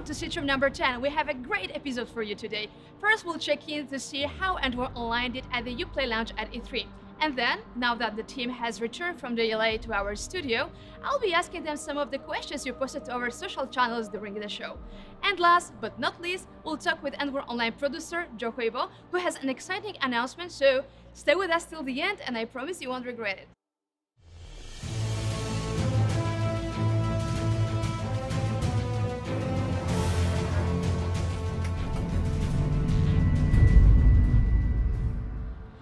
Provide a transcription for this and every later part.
Welcome to SITREP number 10. We have a great episode for you today. First, we'll check in to see how EndWar Online did at the Uplay launch at E3. And then, now that the team has returned from the LA to our studio, I'll be asking them some of the questions you posted to our social channels during the show. And last but not least, we'll talk with EndWar Online producer Joe Huibo, who has an exciting announcement, so stay with us till the end and I promise you won't regret it.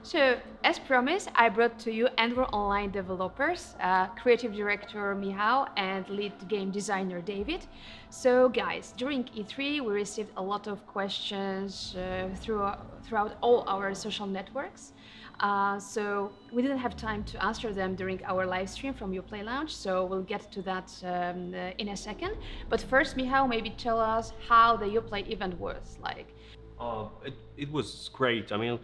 So, as promised, I brought to you EndWar Online developers, creative director Michal and lead game designer David. So guys, during E3 we received a lot of questions throughout all our social networks. So we didn't have time to answer them during our live stream from Uplay launch, so we'll get to that in a second. But first, Michal, maybe tell us how the Uplay event was like. It was great. I mean,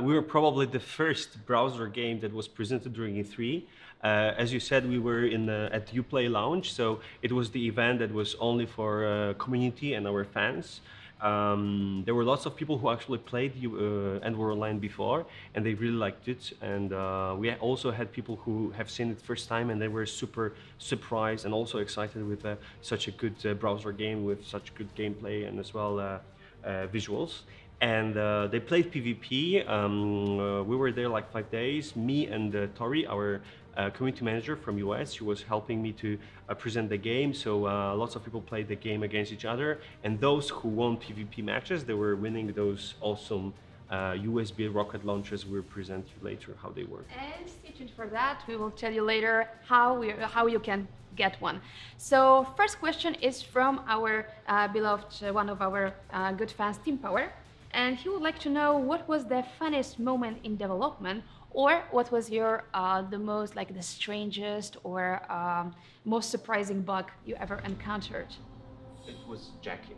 we were probably the first browser game that was presented during E3. As you said, we were at Uplay launch, so it was the event that was only for community and our fans. There were lots of people who actually played EndWar Online before, and they really liked it. And we also had people who have seen it first time, and they were super surprised and also excited with such a good browser game with such good gameplay and as well visuals. And they played PvP. We were there like 5 days. Me and Tori, our community manager from US, she was helping me to present the game. So lots of people played the game against each other. And those who won PvP matches, they were winning those awesome USB rocket launchers. We'll present you later how they work. And stay tuned for that. We will tell you later how you can get one. So first question is from our beloved, one of our good fans, Team Power. And he would like to know what was the funniest moment in development, or what was your the most the strangest or most surprising bug you ever encountered? It was Jackie.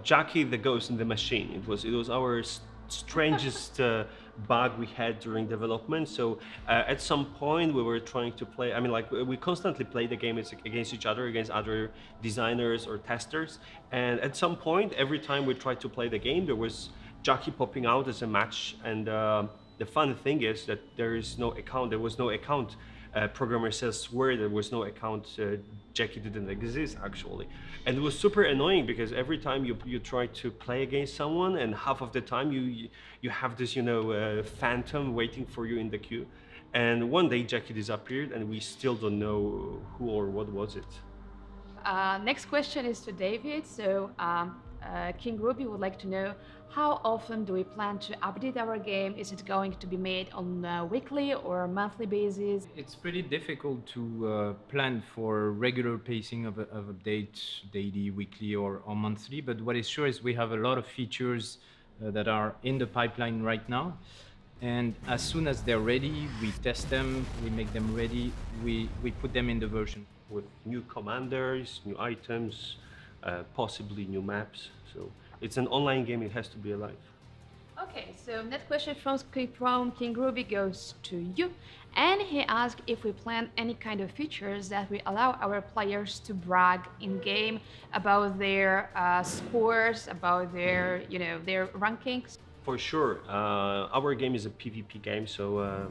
Jackie, the ghost in the machine. It was our strangest bug we had during development. So at some point we were trying to play, I mean, we constantly play the game against each other, against other designers or testers. And at some point, every time we tried to play the game, there was Jackie popping out as a match. And the fun thing is that there was no account. Programmer says swear there was no account. Jackie didn't exist actually, and it was super annoying because every time you try to play against someone, and half of the time you have this phantom waiting for you in the queue. And one day Jackie disappeared, and we still don't know who or what was it. Next question is to David. So King Groovy would like to know, how often do we plan to update our game? Is it going to be made on a weekly or monthly basis? It's pretty difficult to plan for regular pacing of updates, daily, weekly or monthly, but what is sure is we have a lot of features that are in the pipeline right now. And as soon as they're ready, we test them, we make them ready, we put them in the version. With new commanders, new items, possibly new maps. So it's an online game, it has to be alive. Okay, so next question from King Groovy goes to you. And he asked if we plan any kind of features that will allow our players to brag in-game about their scores, about their, their rankings. For sure. Our game is a PvP game, so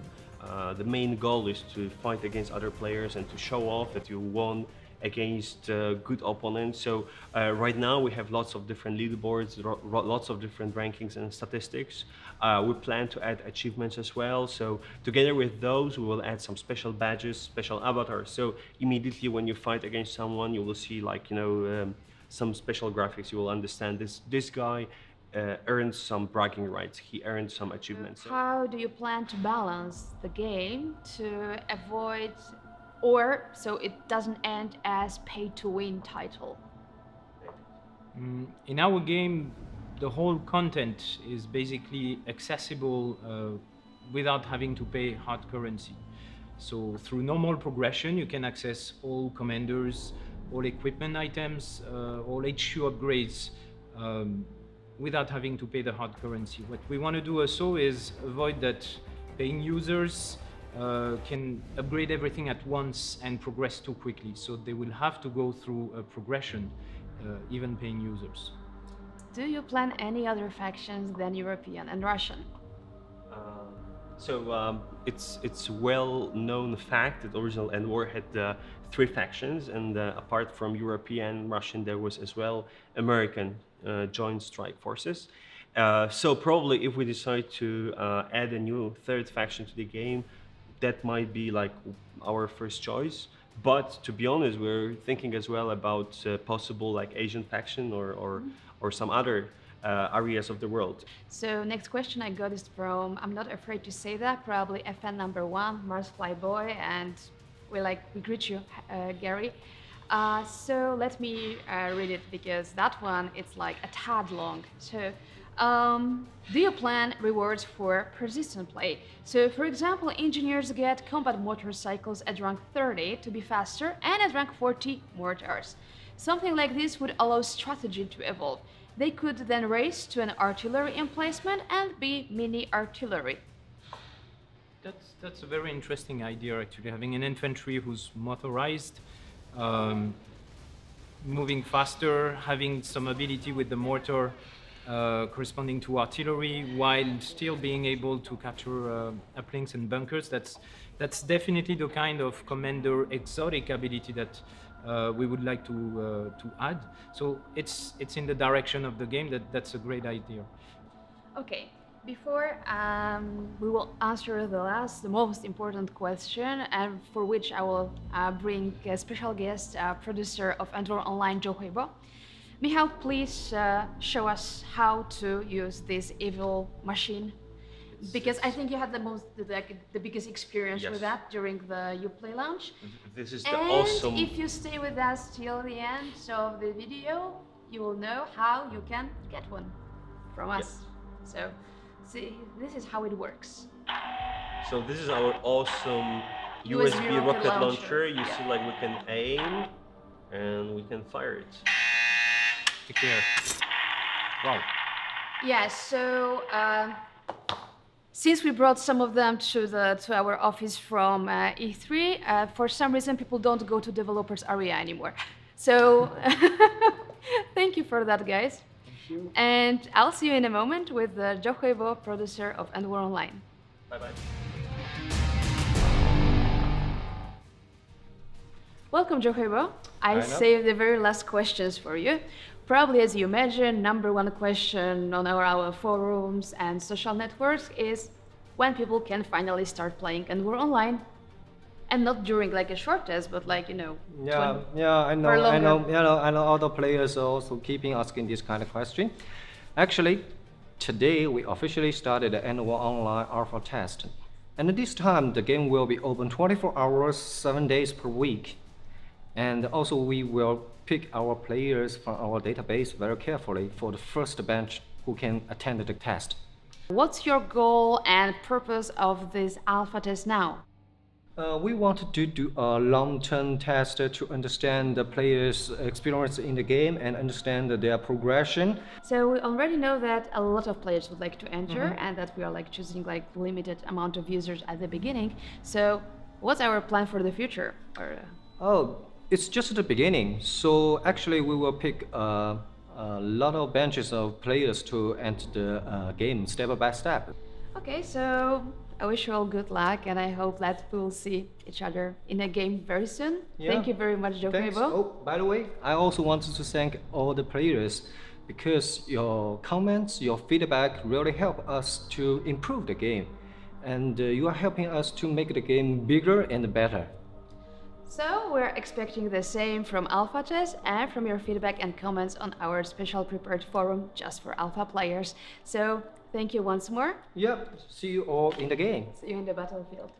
the main goal is to fight against other players and to show off that you won against good opponents. So right now we have lots of different leaderboards, lots of different rankings and statistics. We plan to add achievements as well. So together with those, we will add some special badges, special avatars. So immediately when you fight against someone, you will see some special graphics. You will understand this guy earned some bragging rights. He earned some achievements. How do you plan to balance the game to avoid, or so it doesn't end as pay-to-win title? In our game, the whole content is basically accessible without having to pay hard currency. So through normal progression, you can access all commanders, all equipment items, all HQ upgrades without having to pay the hard currency. What we want to do also is avoid that paying users can upgrade everything at once and progress too quickly. So they will have to go through a progression even paying users. Do you plan any other factions than European and Russian? It's well-known fact that original EndWar had 3 factions, and apart from European and Russian, there was as well American Joint Strike Forces. So probably if we decide to add a new 3rd faction to the game, that might be like our first choice. But to be honest, we're thinking as well about possible like Asian faction or some other areas of the world. So next question I got is from, I'm not afraid to say that, probably FN number 1, Mars Flyboy, and we greet you, Gary. So let me read it because that one, it's like a tad long. So do you plan rewards for persistent play? So for example, engineers get combat motorcycles at rank 30 to be faster and at rank 40 mortars. Something like this would allow strategy to evolve. They could then race to an artillery emplacement and be mini artillery. That's a very interesting idea, actually, having an infantry who's motorized, moving faster, having some ability with the mortar corresponding to artillery, while still being able to capture uplinks and bunkers. That's definitely the kind of commander exotic ability that we would like to add. So it's in the direction of the game. That's a great idea. Okay, before we will answer the most important question, and for which I will bring a special guest, producer of EndWar Online, Joe Huibo. Michal, please show us how to use this evil machine. Because I think you had the biggest experience with that during the Uplay launch. This is the awesome. And if you stay with us till the end of the video, you will know how you can get one from us. So, see, this is how it works. So this is our awesome USB rocket launcher. You see, like, we can aim and we can fire it. Take care. Wow. Yeah. So. Since we brought some of them to our office from E3, for some reason people don't go to developers area anymore. So thank you for that, guys. Thank you. And I'll see you in a moment with Joe Huibo, producer of EndWar Online. Bye-bye. Welcome, Joe Huibo. I saved the very last questions for you. Probably, as you imagine, #1 question on our forums and social networks is when people can finally start playing EndWar Online, and not during like a short test, but like, you know. I know. Other players are also keeping asking this kind of question. Actually, today we officially started the EndWar Online Alpha test, and this time the game will be open 24 hours, 7 days per week, and also we will pick our players from our database very carefully for the first batch who can attend the test. What's your goal and purpose of this alpha test now? We want to do a long-term test to understand the players' experience in the game and understand their progression. So we already know that a lot of players would like to enter, and that we are like choosing like limited amount of users at the beginning. So what's our plan for the future? It's just the beginning. So actually we will pick a lot of benches of players to enter the game step by step. Okay, so I wish you all good luck, and I hope that we'll see each other in a game very soon. Yeah. Thank you very much, Joe Huibo. Oh, by the way, I also wanted to thank all the players because your comments, your feedback really help us to improve the game. And you are helping us to make the game bigger and better. So we're expecting the same from Alpha Test and from your feedback and comments on our special prepared forum just for Alpha players. So thank you once more. Yep, see you all in the game. See you in the battlefield.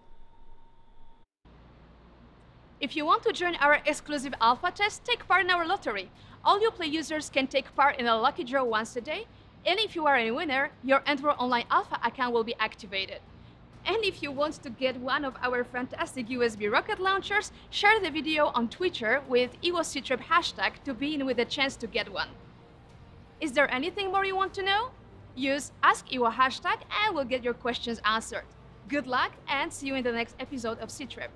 If you want to join our exclusive Alpha Test, take part in our lottery. All Uplay users can take part in a lucky draw once a day, and if you are a winner, your EndWar Online Alpha account will be activated. And if you want to get one of our fantastic USB rocket launchers, share the video on Twitter with SITREP hashtag to be in with a chance to get one. Is there anything more you want to know? Use AskEwa hashtag and we'll get your questions answered. Good luck and see you in the next episode of SITREP.